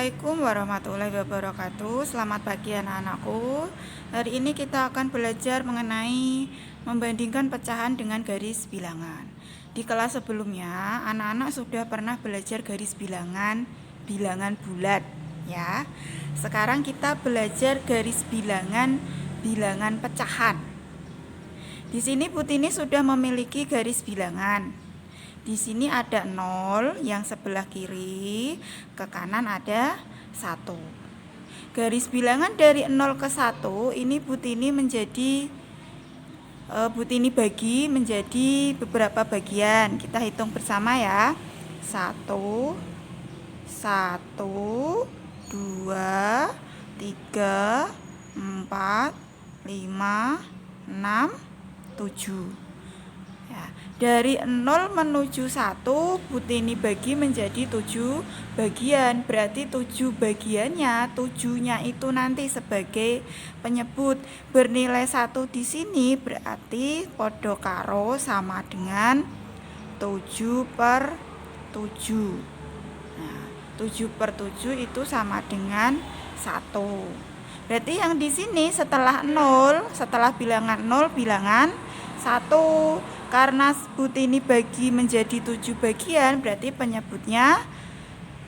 Assalamualaikum warahmatullahi wabarakatuh. Selamat pagi anak-anakku. Hari ini kita akan belajar mengenai membandingkan pecahan dengan garis bilangan. Di kelas sebelumnya, anak-anak sudah pernah belajar garis bilangan bulat, ya. Sekarang kita belajar garis bilangan pecahan. Di sini Putini sudah memiliki garis bilangan. Di sini ada 0 yang sebelah kiri, ke kanan ada 1. Garis bilangan dari 0 ke 1 ini Putini bagi menjadi beberapa bagian. Kita hitung bersama ya. 1 1 2 3 4 5 6 7. Ya, dari 0 menuju 1 Putini bagi menjadi 7 bagian. Berarti 7 bagiannya, 7-nya itu nanti sebagai penyebut. Bernilai 1 di sini berarti podo karo sama dengan 7/7. Nah, 7/7 itu sama dengan 1. Berarti yang di sini setelah bilangan 0 bilangan 1. Karena Putini bagi menjadi 7 bagian, berarti penyebutnya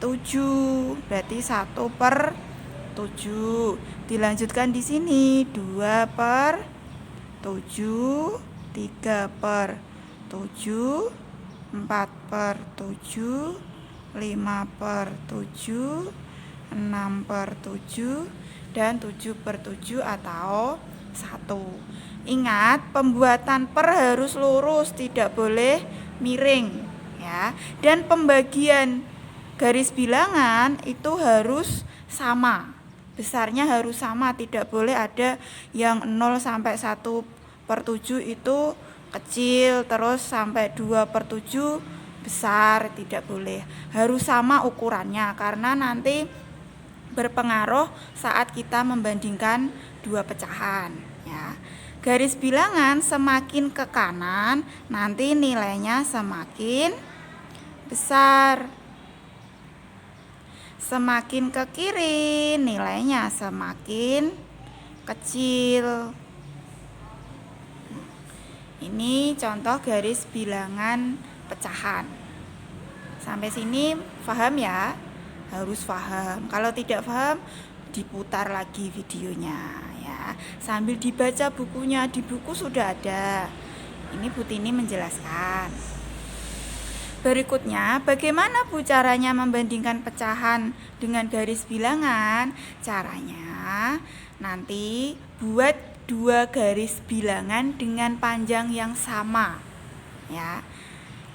7. Berarti 1/7. Dilanjutkan di sini 2/7, 3/7, 4/7, 5/7, 6/7, dan 7/7 atau 1. Ingat, pembuatan per harus lurus, tidak boleh miring, ya. Dan pembagian garis bilangan itu harus sama. Besarnya harus sama, tidak boleh ada yang 0 sampai 1/7 itu kecil, terus sampai 2/7 besar, tidak boleh. Harus sama ukurannya karena nanti berpengaruh saat kita membandingkan dua pecahan, ya. Garis bilangan semakin ke kanan, nanti nilainya semakin besar. Semakin ke kiri, nilainya semakin kecil. Ini contoh garis bilangan pecahan. Sampai sini paham ya? Harus paham. Kalau tidak paham, diputar lagi videonya ya. Sambil dibaca bukunya, di buku sudah ada. Ini Putini menjelaskan. Berikutnya, bagaimana Bu caranya membandingkan pecahan dengan garis bilangan? Caranya nanti buat 2 garis bilangan dengan panjang yang sama, ya.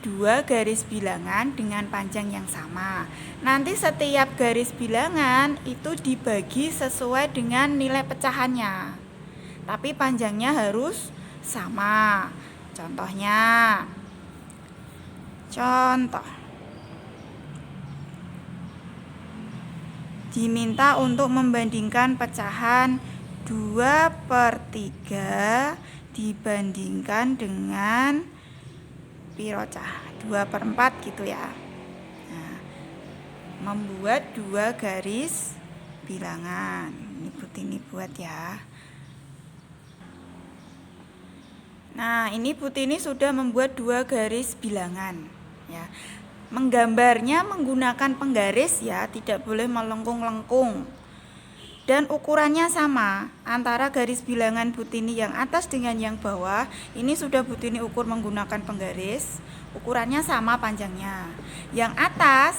2 garis bilangan dengan panjang yang sama. Nanti setiap garis bilangan itu dibagi sesuai dengan nilai pecahannya. Tapi panjangnya harus sama. Contoh. Diminta untuk membandingkan pecahan 2/3 dibandingkan dengan pirocah 2/4 gitu ya. Nah, membuat 2 garis bilangan. Ini Putini buat ya. Nah, ini Putini sudah membuat 2 garis bilangan ya. Menggambarnya menggunakan penggaris ya, tidak boleh melengkung-lengkung. Dan ukurannya sama antara garis bilangan Putini yang atas dengan yang bawah. Ini sudah Putini ukur menggunakan penggaris. Ukurannya sama panjangnya. Yang atas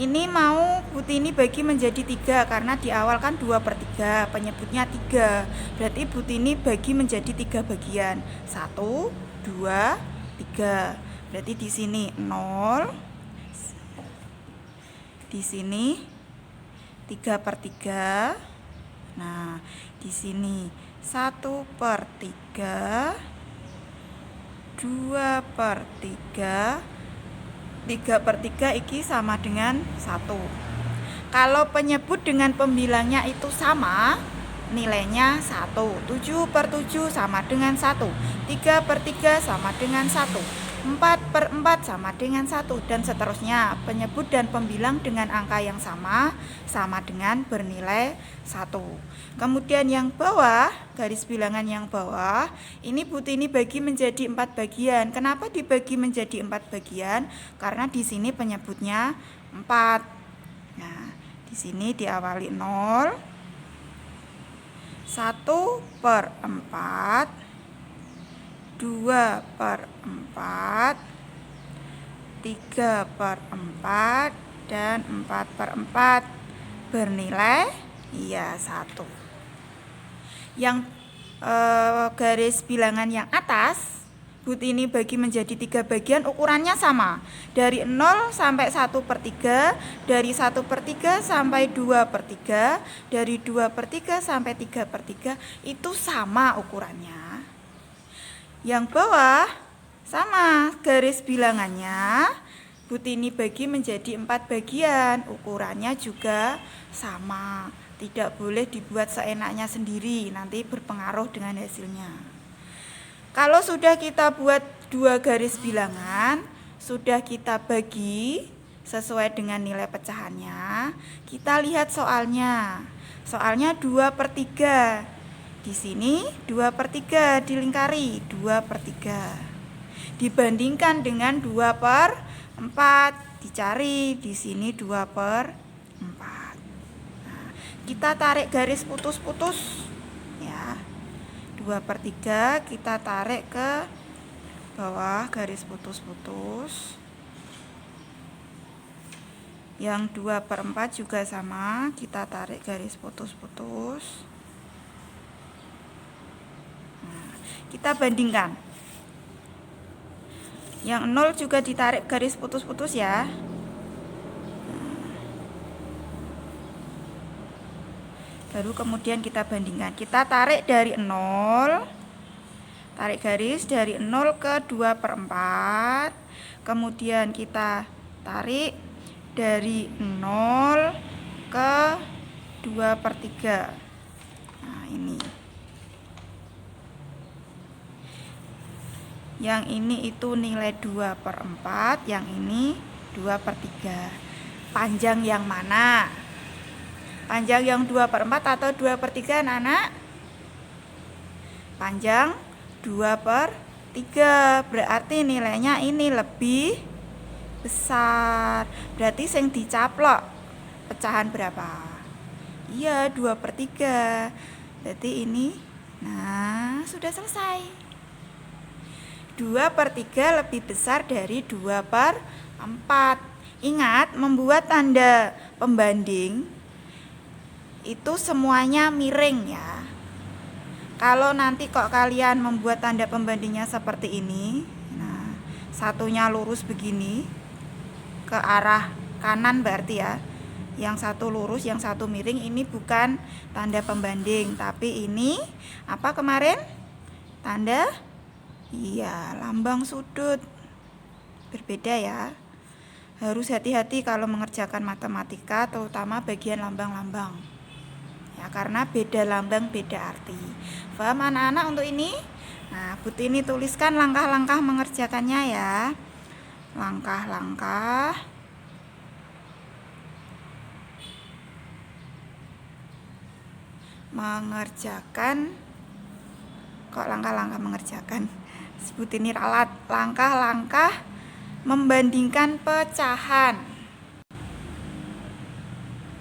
ini mau Putini bagi menjadi 3 karena di awal kan 2/3, penyebutnya 3. Berarti Putini bagi menjadi 3 bagian. 1, 2, 3. Berarti di sini 0. Di sini 3/3. Nah, di sini 1/3, 2/3, 3/3 iki sama dengan 1. Kalau penyebut dengan pembilangnya itu sama, nilainya 1. 7/7 sama dengan 1. 3/3 sama dengan 1. 4/4 sama dengan 1 dan seterusnya. Penyebut dan pembilang dengan angka yang sama dengan bernilai 1. Kemudian yang bawah, garis bilangan yang bawah, ini Butini bagi menjadi 4 bagian. Kenapa dibagi menjadi 4 bagian? Karena di sini penyebutnya 4. Nah, di sini diawali 0, 1/4, 2/4, 3/4, dan 4/4 bernilai 1. Yang garis bilangan yang atas Butini bagi menjadi 3 bagian, ukurannya sama. Dari 0 sampai 1/3, dari 1/3 sampai 2/3, dari 2/3 sampai 3/3 itu sama ukurannya. Yang bawah sama garis bilangannya Butini bagi menjadi 4 bagian, ukurannya juga sama. Tidak boleh dibuat seenaknya sendiri, nanti berpengaruh dengan hasilnya. Kalau sudah kita buat 2 garis bilangan, sudah kita bagi sesuai dengan nilai pecahannya, kita lihat soalnya. Soalnya 2/3. Di sini 2/3 dilingkari, 2/3. Dibandingkan dengan 2/4, dicari di sini 2/4. Nah, kita tarik garis putus-putus ya. 2/3 kita tarik ke bawah garis putus-putus. Yang 2/4 juga sama, kita tarik garis putus-putus. Nah, kita bandingkan. Yang 0 juga ditarik garis putus-putus ya. Baru kemudian kita bandingkan. Kita tarik dari 0, tarik garis dari 0 ke 2/4. Kemudian kita tarik dari 0 ke 2/3. Nah, ini. Yang ini itu nilai 2/4, yang ini 2/3. Panjang yang mana? Panjang yang 2/4 atau 2/3 anak? Panjang 2/3, berarti nilainya ini lebih besar. Berarti yang dicaplok pecahan berapa? Iya, 2/3. Berarti ini, nah sudah selesai. 2/3 lebih besar dari 2/4. Ingat, membuat tanda pembanding itu semuanya miring ya. Kalau nanti kok kalian membuat tanda pembandingnya seperti ini, nah satunya lurus begini ke arah kanan berarti ya, yang satu lurus, yang satu miring, ini bukan tanda pembanding, tapi ini apa kemarin? Tanda, iya, lambang sudut. Berbeda ya. Harus hati-hati kalau mengerjakan matematika, terutama bagian lambang-lambang. Ya, karena beda lambang, beda arti. Paham anak-anak untuk ini? Nah, Butini tuliskan langkah-langkah mengerjakannya ya. Langkah-langkah mengerjakan. Kok langkah-langkah mengerjakan? Butini ralat. Langkah-langkah membandingkan pecahan.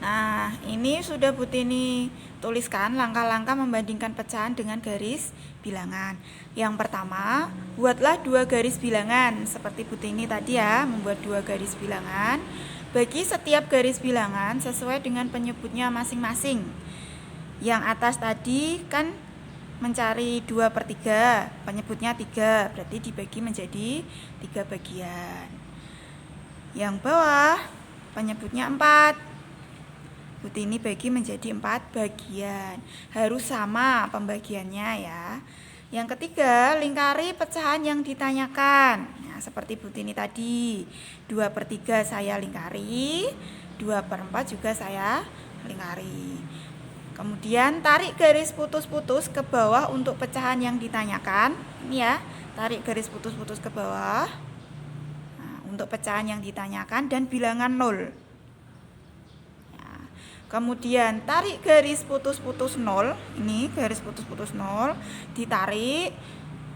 Nah, ini sudah Butini tuliskan langkah-langkah membandingkan pecahan dengan garis bilangan. Yang pertama, buatlah 2 garis bilangan. Seperti Butini tadi ya, membuat 2 garis bilangan. Bagi setiap garis bilangan sesuai dengan penyebutnya masing-masing. Yang atas tadi kan mencari 2/3, penyebutnya 3, berarti dibagi menjadi 3 bagian. Yang bawah penyebutnya 4. Butini bagi menjadi 4 bagian. Harus sama pembagiannya ya. Yang ketiga, lingkari pecahan yang ditanyakan. Nah, seperti Butini tadi, 2/3 saya lingkari, 2/4 juga saya lingkari. Kemudian tarik garis putus-putus ke bawah untuk pecahan yang ditanyakan. Ini ya, tarik garis putus-putus ke bawah. untuk pecahan yang ditanyakan dan bilangan 0. Ya. Kemudian tarik garis putus-putus 0, ini garis putus-putus 0, ditarik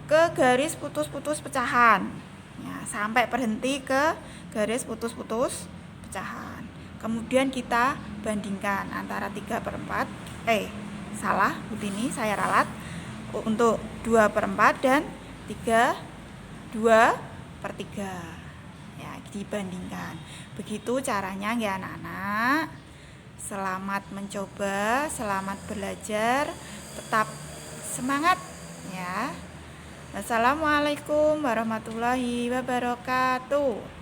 ke garis putus-putus pecahan. Ya, sampai berhenti ke garis putus-putus pecahan. Kemudian kita bandingkan antara 3/4, salah, begini saya ralat, untuk 2/4 dan 2/3. Ya, dibandingkan. Begitu caranya ya anak-anak. Selamat mencoba, selamat belajar, tetap semangat ya. Assalamualaikum warahmatullahi wabarakatuh.